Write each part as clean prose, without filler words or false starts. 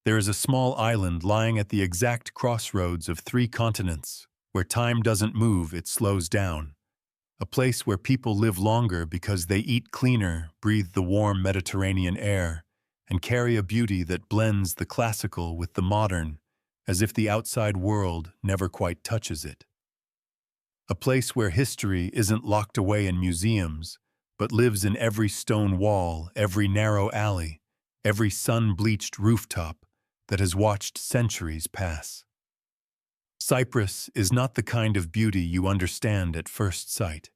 There is a small island lying at the exact crossroads of three continents, where time doesn't move, it slows down. A place where people live longer because they eat cleaner, breathe the warm Mediterranean air, and carry a beauty that blends the classical with the modern, as if the outside world never quite touches it. A place where history isn't locked away in museums, but lives in every stone wall, every narrow alley, every sun-bleached rooftop that has watched centuries pass. Cyprus is not the kind of beauty you understand at first sight.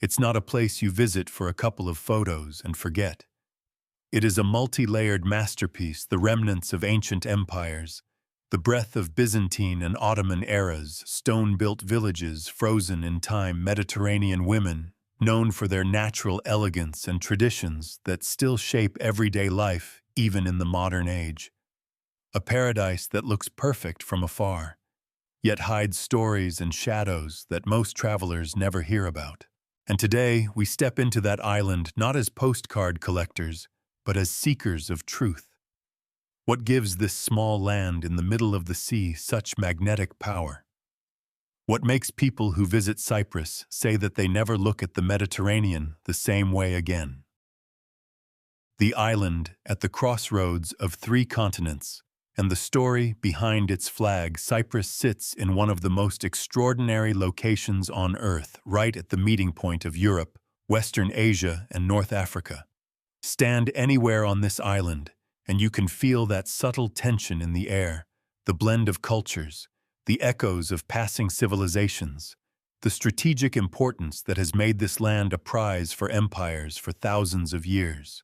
It's not a place you visit for a couple of photos and forget. It is a multi-layered masterpiece, the remnants of ancient empires, the breath of Byzantine and Ottoman eras, stone-built villages frozen in time, Mediterranean women, known for their natural elegance and traditions that still shape everyday life even in the modern age. A paradise that looks perfect from afar, yet hides stories and shadows that most travelers never hear about. And today, we step into that island not as postcard collectors, but as seekers of truth. What gives this small land in the middle of the sea such magnetic power? What makes people who visit Cyprus say that they never look at the Mediterranean the same way again? The island at the crossroads of three continents, and the story behind its flag. Cyprus sits in one of the most extraordinary locations on Earth, right at the meeting point of Europe, Western Asia, and North Africa. Stand anywhere on this island, and you can feel that subtle tension in the air, the blend of cultures, the echoes of passing civilizations, the strategic importance that has made this land a prize for empires for thousands of years.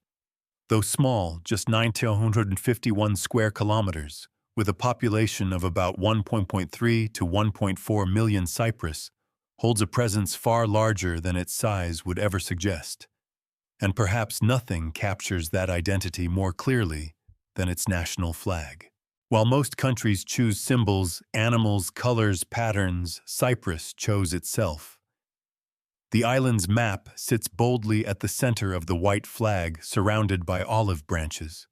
Though small, just 951 square kilometers, with a population of about 1.3 to 1.4 million, Cyprus holds a presence far larger than its size would ever suggest. And perhaps nothing captures that identity more clearly than its national flag. While most countries choose symbols, animals, colors, patterns, Cyprus chose itself. The island's map sits boldly at the center of the white flag, surrounded by olive branches.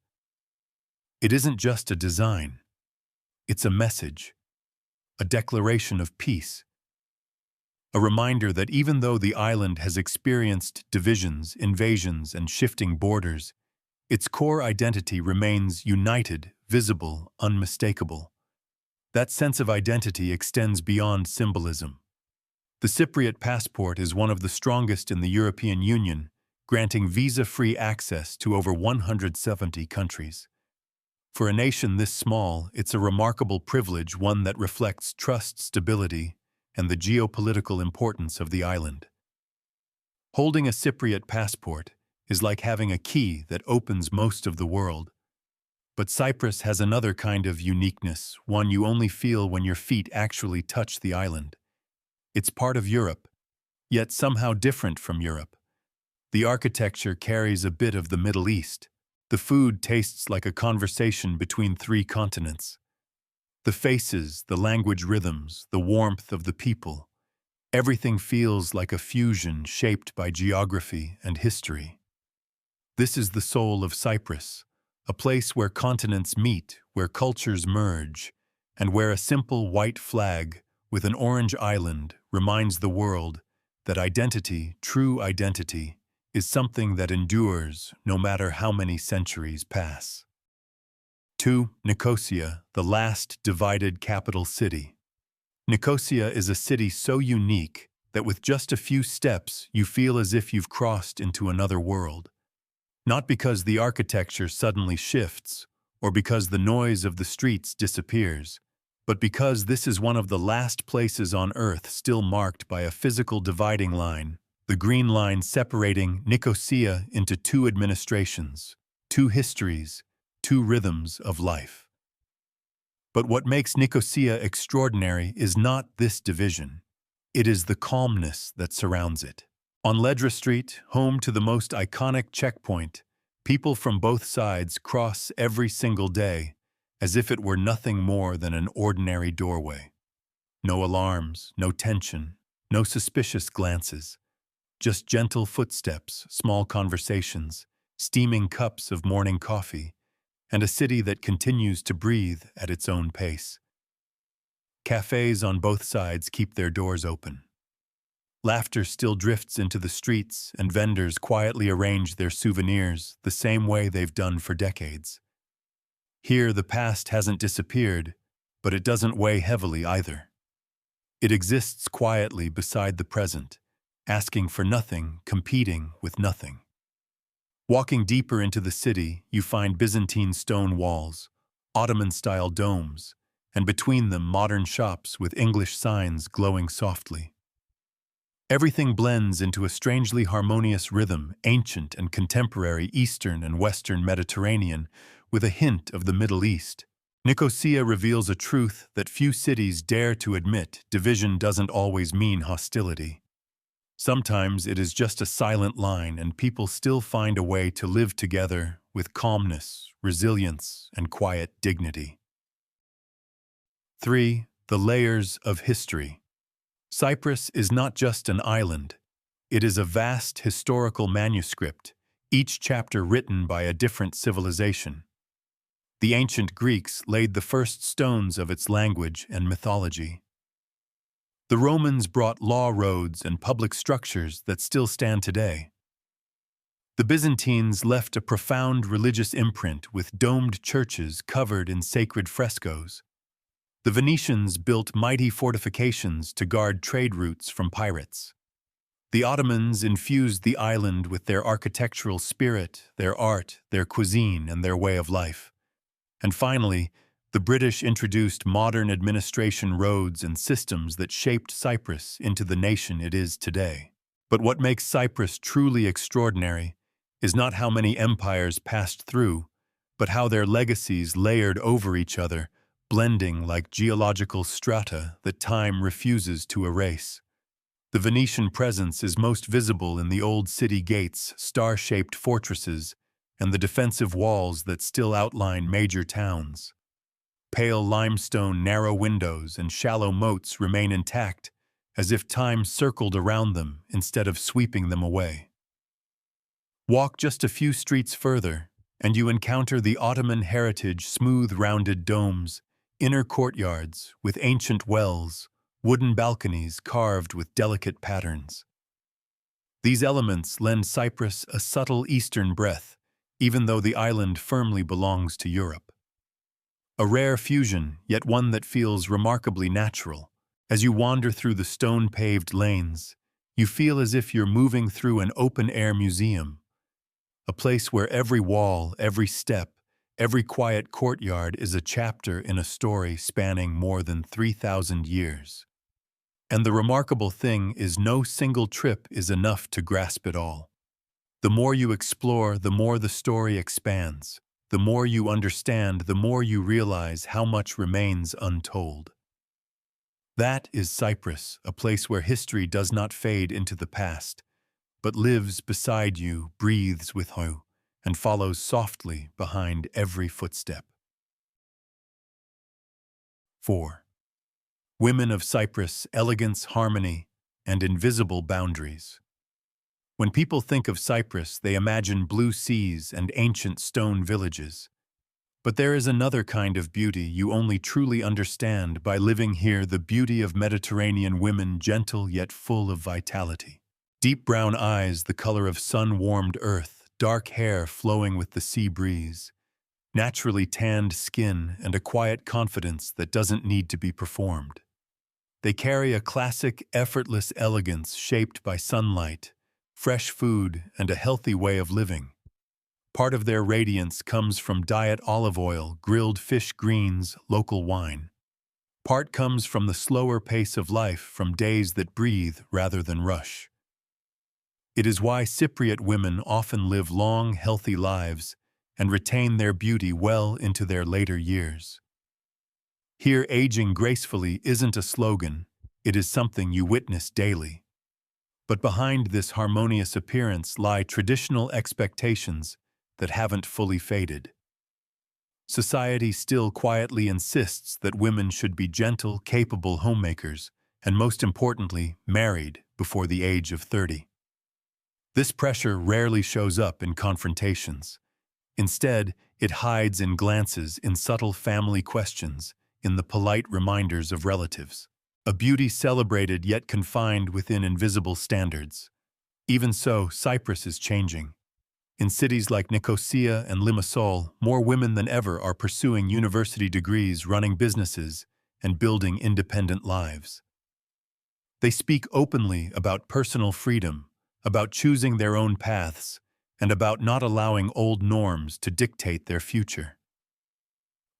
It isn't just a design. It's a message, a declaration of peace, a reminder that even though the island has experienced divisions, invasions, and shifting borders, its core identity remains united, visible, unmistakable. That sense of identity extends beyond symbolism. The Cypriot passport is one of the strongest in the European Union, granting visa-free access to over 170 countries. For a nation this small, it's a remarkable privilege, one that reflects trust, stability, and the geopolitical importance of the island. Holding a Cypriot passport is like having a key that opens most of the world. But Cyprus has another kind of uniqueness, one you only feel when your feet actually touch the island. It's part of Europe, yet somehow different from Europe. The architecture carries a bit of the Middle East. The food tastes like a conversation between three continents. The faces, the language rhythms, the warmth of the people. Everything feels like a fusion shaped by geography and history. This is the soul of Cyprus, a place where continents meet, where cultures merge, and where a simple white flag with an orange island reminds the world that identity, true identity, is something that endures no matter how many centuries pass. 2. Nicosia, the last divided capital city. Nicosia is a city so unique that with just a few steps you feel as if you've crossed into another world. Not because the architecture suddenly shifts, or because the noise of the streets disappears, but because this is one of the last places on Earth still marked by a physical dividing line, the green line separating Nicosia into two administrations, two histories, two rhythms of life. But what makes Nicosia extraordinary is not this division. It is the calmness that surrounds it. On Ledra Street, home to the most iconic checkpoint, people from both sides cross every single day, as if it were nothing more than an ordinary doorway. No alarms, no tension, no suspicious glances, just gentle footsteps, small conversations, steaming cups of morning coffee, and a city that continues to breathe at its own pace. Cafes on both sides keep their doors open. Laughter still drifts into the streets, and vendors quietly arrange their souvenirs the same way they've done for decades. Here, the past hasn't disappeared, but it doesn't weigh heavily either. It exists quietly beside the present, asking for nothing, competing with nothing. Walking deeper into the city, you find Byzantine stone walls, Ottoman-style domes, and between them modern shops with English signs glowing softly. Everything blends into a strangely harmonious rhythm, ancient and contemporary, Eastern and Western Mediterranean, with a hint of the Middle East. Nicosia reveals a truth that few cities dare to admit: division doesn't always mean hostility. Sometimes it is just a silent line, and people still find a way to live together with calmness, resilience, and quiet dignity. 3. The layers of history. Cyprus is not just an island. It is a vast historical manuscript, each chapter written by a different civilization. The ancient Greeks laid the first stones of its language and mythology. The Romans brought law roads and public structures that still stand today. The Byzantines left a profound religious imprint with domed churches covered in sacred frescoes. The Venetians built mighty fortifications to guard trade routes from pirates. The Ottomans infused the island with their architectural spirit, their art, their cuisine, and their way of life. And finally, the British introduced modern administration roads and systems that shaped Cyprus into the nation it is today. But what makes Cyprus truly extraordinary is not how many empires passed through, but how their legacies layered over each other, blending like geological strata that time refuses to erase. The Venetian presence is most visible in the old city gates, star-shaped fortresses, and the defensive walls that still outline major towns. Pale limestone narrow windows and shallow moats remain intact, as if time circled around them instead of sweeping them away. Walk just a few streets further, and you encounter the Ottoman heritage: smooth rounded domes, inner courtyards with ancient wells, wooden balconies carved with delicate patterns. These elements lend Cyprus a subtle Eastern breath, even though the island firmly belongs to Europe. A rare fusion, yet one that feels remarkably natural. As you wander through the stone-paved lanes, you feel as if you're moving through an open-air museum, a place where every wall, every step, every quiet courtyard is a chapter in a story spanning more than 3,000 years. And the remarkable thing is, no single trip is enough to grasp it all. The more you explore, the more the story expands. The more you understand, the more you realize how much remains untold. That is Cyprus, a place where history does not fade into the past, but lives beside you, breathes with you, and follows softly behind every footstep. 4. Women of Cyprus: elegance, harmony, and invisible boundaries. When people think of Cyprus, they imagine blue seas and ancient stone villages. But there is another kind of beauty you only truly understand by living here: the beauty of Mediterranean women, gentle yet full of vitality. Deep brown eyes, the color of sun-warmed earth, dark hair flowing with the sea breeze, naturally tanned skin, and a quiet confidence that doesn't need to be performed. They carry a classic, effortless elegance shaped by sunlight, fresh food, and a healthy way of living. Part of their radiance comes from diet: olive oil, grilled fish, greens, local wine. Part comes from the slower pace of life, from days that breathe rather than rush. It is why Cypriot women often live long, healthy lives and retain their beauty well into their later years. Here, aging gracefully isn't a slogan, it is something you witness daily. But behind this harmonious appearance lie traditional expectations that haven't fully faded. Society still quietly insists that women should be gentle, capable homemakers, and most importantly, married before the age of 30. This pressure rarely shows up in confrontations. Instead, it hides in glances, in subtle family questions, in the polite reminders of relatives. A beauty celebrated yet confined within invisible standards. Even so, Cyprus is changing. In cities like Nicosia and Limassol, more women than ever are pursuing university degrees, running businesses, and building independent lives. They speak openly about personal freedom, about choosing their own paths, and about not allowing old norms to dictate their future.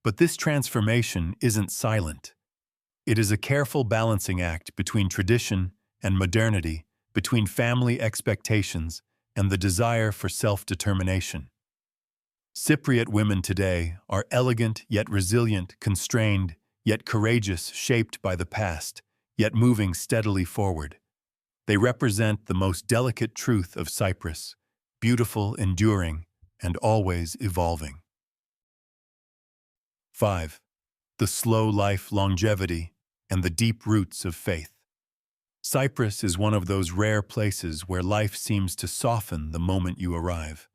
But this transformation isn't silent. It is a careful balancing act between tradition and modernity, between family expectations and the desire for self-determination. Cypriot women today are elegant yet resilient, constrained yet courageous, shaped by the past, yet moving steadily forward. They represent the most delicate truth of Cyprus, beautiful, enduring, and always evolving. 5. The slow life, longevity, and the deep roots of faith. Cyprus is one of those rare places where life seems to soften the moment you arrive.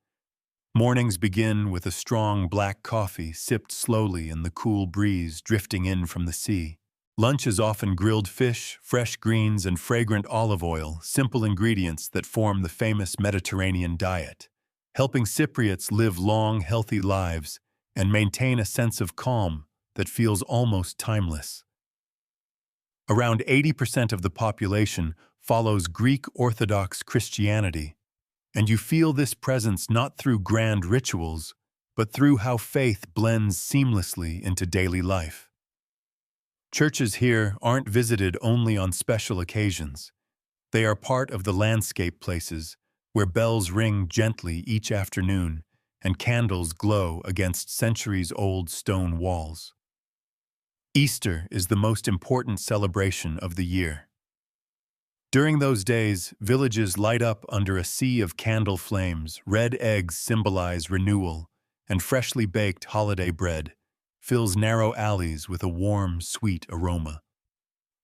Mornings begin with a strong black coffee sipped slowly in the cool breeze drifting in from the sea. Lunch is often grilled fish, fresh greens, and fragrant olive oil, simple ingredients that form the famous Mediterranean diet, helping Cypriots live long, healthy lives and maintain a sense of calm that feels almost timeless. Around 80% of the population follows Greek Orthodox Christianity, and you feel this presence not through grand rituals, but through how faith blends seamlessly into daily life. Churches here aren't visited only on special occasions. They are part of the landscape places where bells ring gently each afternoon and candles glow against centuries-old stone walls. Easter is the most important celebration of the year. During those days, villages light up under a sea of candle flames, red eggs symbolize renewal, and freshly baked holiday bread fills narrow alleys with a warm, sweet aroma.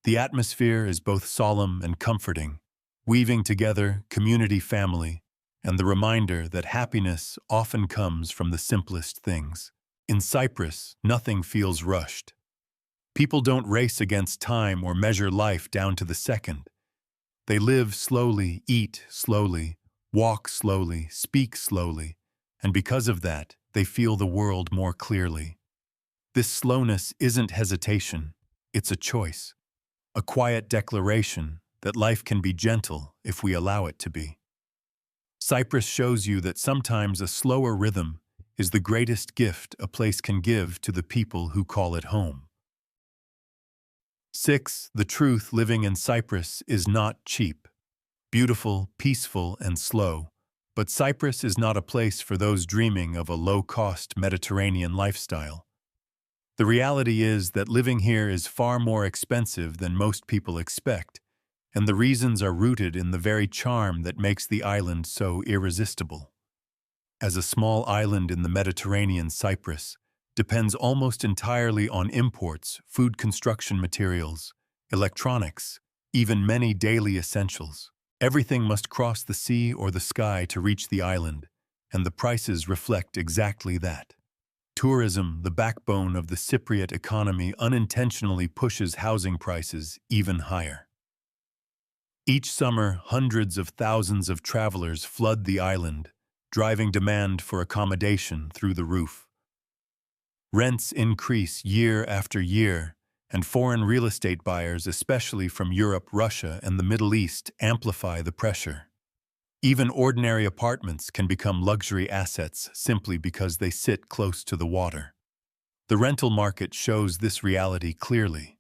The atmosphere is both solemn and comforting, weaving together community, family, and the reminder that happiness often comes from the simplest things. In Cyprus, nothing feels rushed. People don't race against time or measure life down to the second. They live slowly, eat slowly, walk slowly, speak slowly, and because of that, they feel the world more clearly. This slowness isn't hesitation, it's a choice, a quiet declaration that life can be gentle if we allow it to be. Cyprus shows you that sometimes a slower rhythm is the greatest gift a place can give to the people who call it home. 6. The truth: living in Cyprus is not cheap. Beautiful, peaceful, and slow, but Cyprus is not a place for those dreaming of a low-cost Mediterranean lifestyle. The reality is that living here is far more expensive than most people expect, and the reasons are rooted in the very charm that makes the island so irresistible. As a small island in the Mediterranean, Cyprus depends almost entirely on imports, food, construction materials, electronics, even many daily essentials. Everything must cross the sea or the sky to reach the island, and the prices reflect exactly that. Tourism, the backbone of the Cypriot economy, unintentionally pushes housing prices even higher. Each summer, hundreds of thousands of travelers flood the island, driving demand for accommodation through the roof. Rents increase year after year, and foreign real estate buyers, especially from Europe, Russia, and the Middle East, amplify the pressure. Even ordinary apartments can become luxury assets simply because they sit close to the water. The rental market shows this reality clearly.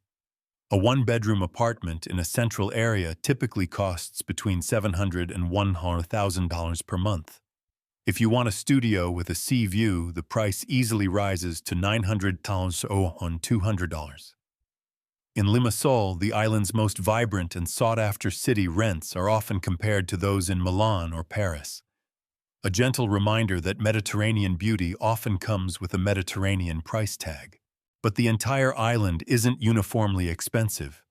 A one-bedroom apartment in a central area typically costs between $700 and $100,000 per month. If you want a studio with a sea view, the price easily rises to $900 or $200. In Limassol, the island's most vibrant and sought-after city, rents are often compared to those in Milan or Paris. A gentle reminder that Mediterranean beauty often comes with a Mediterranean price tag. But the entire island isn't uniformly expensive.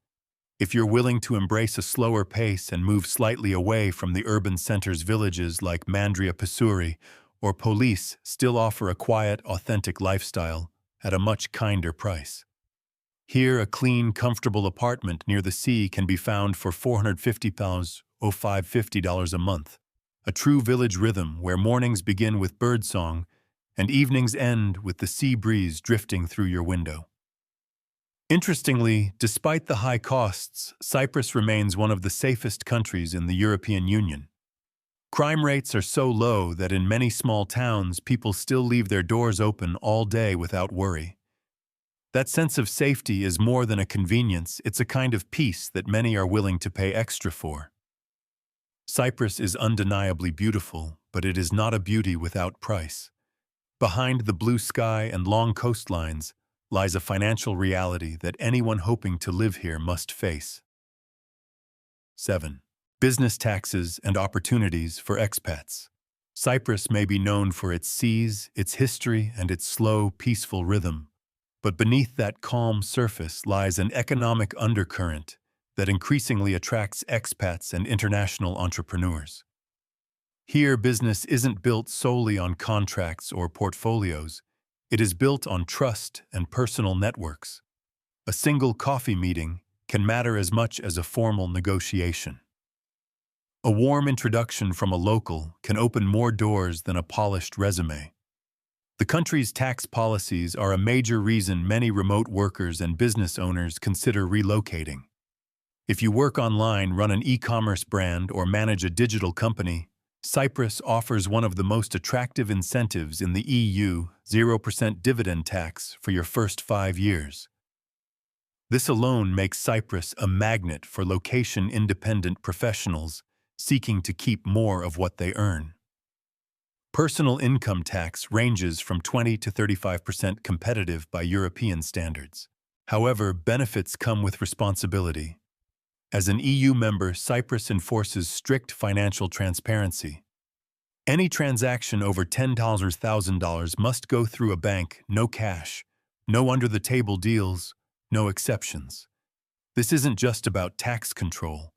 If you're willing to embrace a slower pace and move slightly away from the urban center's, villages like Mandria Pisuri or police still offer a quiet, authentic lifestyle at a much kinder price. Here, a clean, comfortable apartment near the sea can be found for £450 or $550 a month. A true village rhythm where mornings begin with birdsong and evenings end with the sea breeze drifting through your window. Interestingly, despite the high costs, Cyprus remains one of the safest countries in the European Union. Crime rates are so low that in many small towns, people still leave their doors open all day without worry. That sense of safety is more than a convenience, it's a kind of peace that many are willing to pay extra for. Cyprus is undeniably beautiful, but it is not a beauty without price. Behind the blue sky and long coastlines lies a financial reality that anyone hoping to live here must face. 7. Business taxes and opportunities for expats. Cyprus may be known for its seas, its history, and its slow, peaceful rhythm, but beneath that calm surface lies an economic undercurrent that increasingly attracts expats and international entrepreneurs. Here, business isn't built solely on contracts or portfolios. It is built on trust and personal networks. A single coffee meeting can matter as much as a formal negotiation. A warm introduction from a local can open more doors than a polished resume. The country's tax policies are a major reason many remote workers and business owners consider relocating. If you work online, run an e-commerce brand, or manage a digital company, Cyprus offers one of the most attractive incentives in the EU, 0% dividend tax for your first 5 years. This alone makes Cyprus a magnet for location-independent professionals seeking to keep more of what they earn. Personal income tax ranges from 20 to 35% competitive by European standards. However, benefits come with responsibility. As an EU member, Cyprus enforces strict financial transparency. Any transaction over $10,000 must go through a bank, no cash, no under-the-table deals, no exceptions. This isn't just about tax control.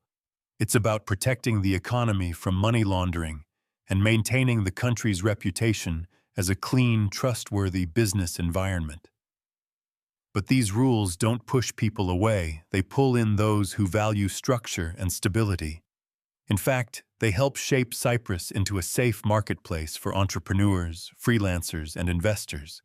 It's about protecting the economy from money laundering and maintaining the country's reputation as a clean, trustworthy business environment. But these rules don't push people away, they pull in those who value structure and stability. In fact, they help shape Cyprus into a safe marketplace for entrepreneurs, freelancers, and investors.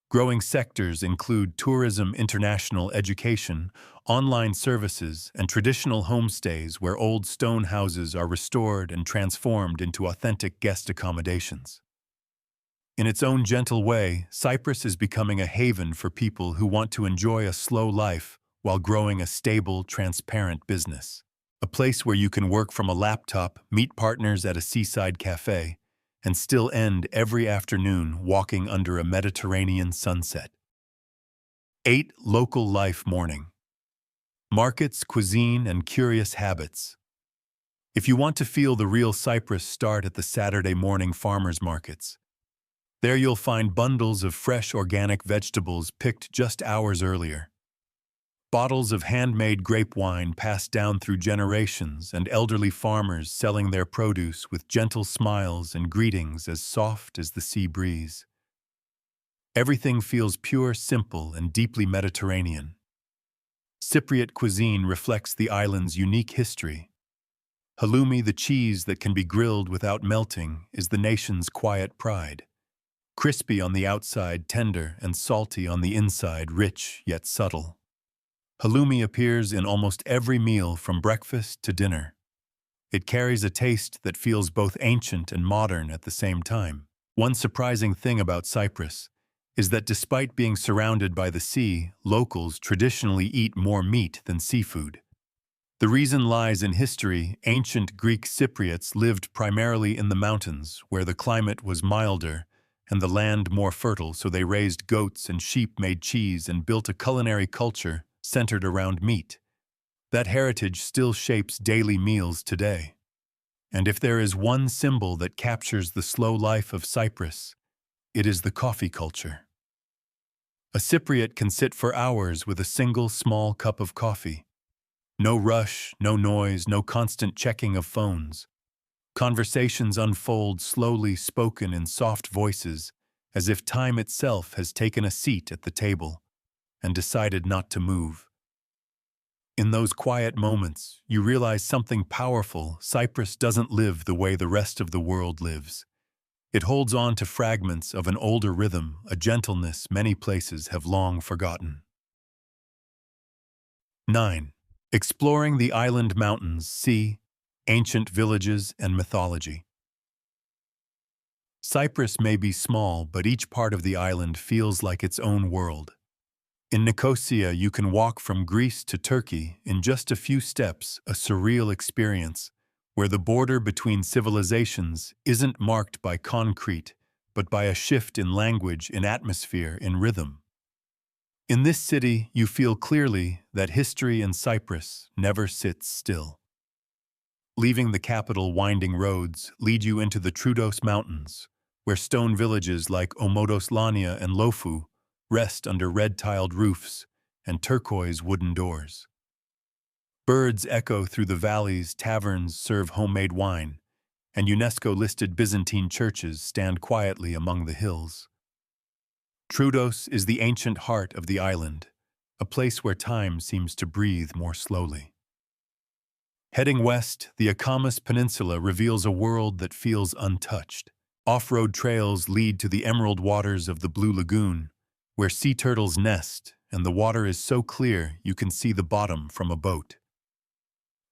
Growing sectors include tourism, international education, online services, and traditional homestays where old stone houses are restored and transformed into authentic guest accommodations. In its own gentle way, Cyprus is becoming a haven for people who want to enjoy a slow life while growing a stable, transparent business. A place where you can work from a laptop, meet partners at a seaside cafe, and still end every afternoon walking under a Mediterranean sunset. 8. Local life morning. Markets, cuisine, and curious habits. If you want to feel the real Cyprus, start at the Saturday morning farmers markets. There you'll find bundles of fresh organic vegetables picked just hours earlier. Bottles of handmade grape wine passed down through generations, and elderly farmers selling their produce with gentle smiles and greetings as soft as the sea breeze. Everything feels pure, simple, and deeply Mediterranean. Cypriot cuisine reflects the island's unique history. Halloumi, the cheese that can be grilled without melting, is the nation's quiet pride. Crispy on the outside, tender, and salty on the inside, rich yet subtle. Halloumi appears in almost every meal from breakfast to dinner. It carries a taste that feels both ancient and modern at the same time. One surprising thing about Cyprus is that despite being surrounded by the sea, locals traditionally eat more meat than seafood. The reason lies in history. Ancient Greek Cypriots lived primarily in the mountains, where the climate was milder and the land more fertile, so they raised goats and sheep, made cheese, and built a culinary culture centered around meat. That heritage still shapes daily meals today. And if there is one symbol that captures the slow life of Cyprus, it is the coffee culture. A Cypriot can sit for hours with a single small cup of coffee. No rush, no noise, no constant checking of phones. Conversations unfold slowly, spoken in soft voices, as if time itself has taken a seat at the table and decided not to move. In those quiet moments, you realize something powerful. Cyprus doesn't live the way the rest of the world lives. It holds on to fragments of an older rhythm, a gentleness many places have long forgotten. 9. Exploring the island mountains, sea, ancient villages, and mythology. Cyprus may be small, but each part of the island feels like its own world. In Nicosia, you can walk from Greece to Turkey in just a few steps, a surreal experience, where the border between civilizations isn't marked by concrete, but by a shift in language, in atmosphere, in rhythm. In this city, you feel clearly that history in Cyprus never sits still. Leaving the capital, winding roads lead you into the Troodos Mountains, where stone villages like Omodoslania and Lofu rest under red-tiled roofs and turquoise wooden doors. Birds echo through the valleys, taverns serve homemade wine, and UNESCO-listed Byzantine churches stand quietly among the hills. Troodos is the ancient heart of the island, a place where time seems to breathe more slowly. Heading west, the Akamas Peninsula reveals a world that feels untouched. Off-road trails lead to the emerald waters of the Blue Lagoon, where sea turtles nest and the water is so clear you can see the bottom from a boat.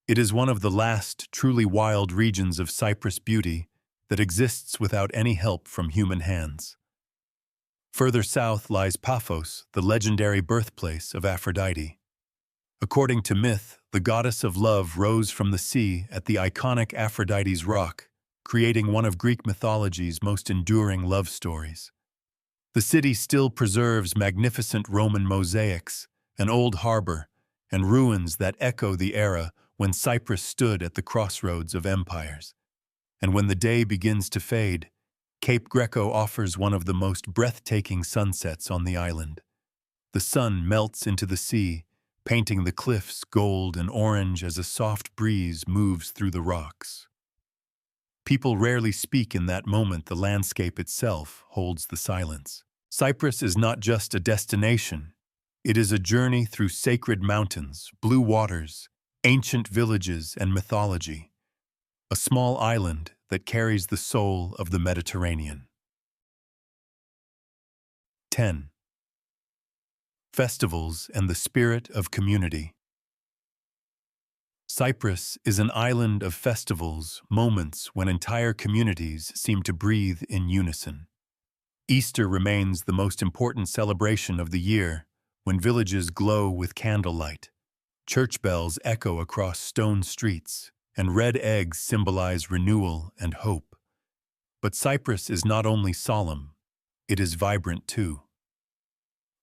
It is one of the last truly wild regions of Cyprus beauty that exists without any help from human hands. Further south lies Paphos, the legendary birthplace of Aphrodite. According to myth, the goddess of love rose from the sea at the iconic Aphrodite's Rock, creating one of Greek mythology's most enduring love stories. The city still preserves magnificent Roman mosaics, an old harbor, and ruins that echo the era when Cyprus stood at the crossroads of empires. And when the day begins to fade, Cape Greco offers one of the most breathtaking sunsets on the island. The sun melts into the sea, painting the cliffs gold and orange as a soft breeze moves through the rocks. People rarely speak in that moment. The landscape itself holds the silence. Cyprus is not just a destination. It is a journey through sacred mountains, blue waters, ancient villages, and mythology. A small island that carries the soul of the Mediterranean. 10. Festivals and the spirit of community. Cyprus is an island of festivals, moments when entire communities seem to breathe in unison. Easter remains the most important celebration of the year, when villages glow with candlelight. Church bells echo across stone streets, and red eggs symbolize renewal and hope. But Cyprus is not only solemn, it is vibrant too.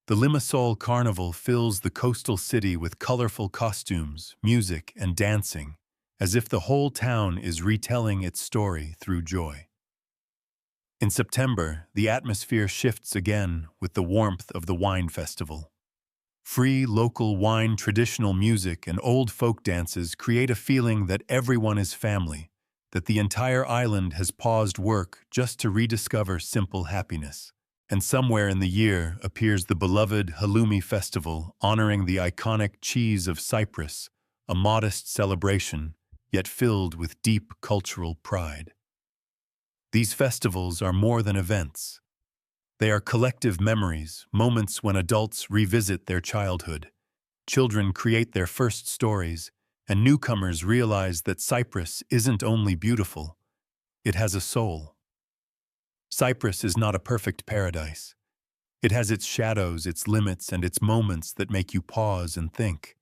The Limassol Carnival fills the coastal city with colorful costumes, music, and dancing, as if the whole town is retelling its story through joy. In September, the atmosphere shifts again with the warmth of the wine festival. Free local wine, traditional music, and old folk dances create a feeling that everyone is family, that the entire island has paused work just to rediscover simple happiness. And somewhere in the year appears the beloved Halloumi Festival, honoring the iconic cheese of Cyprus, a modest celebration, yet filled with deep cultural pride. These festivals are more than events. They are collective memories, moments when adults revisit their childhood, children create their first stories, and newcomers realize that Cyprus isn't only beautiful, it has a soul. Cyprus is not a perfect paradise. It has its shadows, its limits, and its moments that make you pause and think.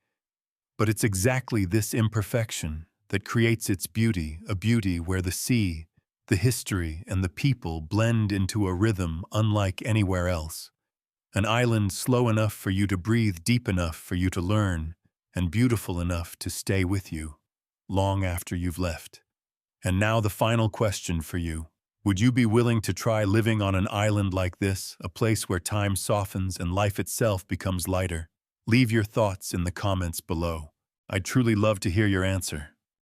But it's exactly this imperfection that creates its beauty, a beauty where the sea, the history, and the people blend into a rhythm unlike anywhere else. An island slow enough for you to breathe, deep enough for you to learn, and beautiful enough to stay with you, long after you've left. And now the final question for you. Would you be willing to try living on an island like this, a place where time softens and life itself becomes lighter? Leave your thoughts in the comments below. I'd truly love to hear your answer.